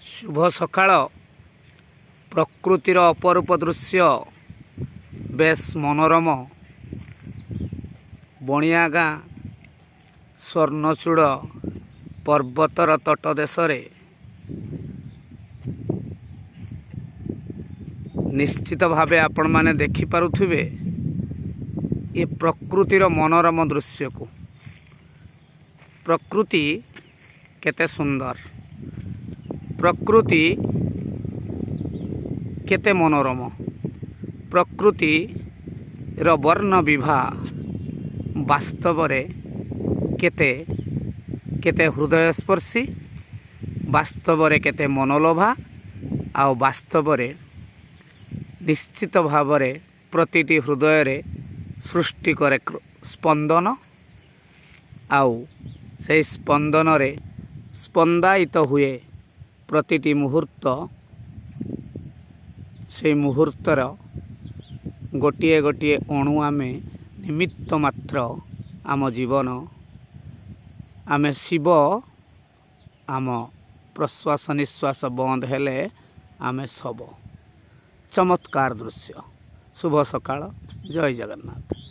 शुभ सकाळ प्रकृतिर अपरूप दृश्य बेस मनोरम बणिया गाँ स्वर्णचूड़ पर्वतर तटदेश निश्चित भावे आपण माने देखि पारुथिबे ये प्रकृतिर मनोरम दृश्य को। प्रकृति केते सुंदर, प्रकृति केते मनोरम, प्रकृति रो वर्ण विवाह वास्तव रे केते केते हृदयस्पर्शी, वास्तव रे केते मनोलोभा आ वास्तव रे निश्चित भाव रे प्रतिटी हृदय रे सृष्टि करे स्पंदन आउ से स्पंदन रे स्पंदायित हुए प्रतिटी मुहूर्त। से मुहूर्तर गोटिए गोटिए अणु आमे निमित्त मात्र आम जीवन आमे शिव आम प्रश्वास निश्वास बंद हेले आमे सब। चमत्कार दृश्य। शुभ सकाळ। जय जगन्नाथ।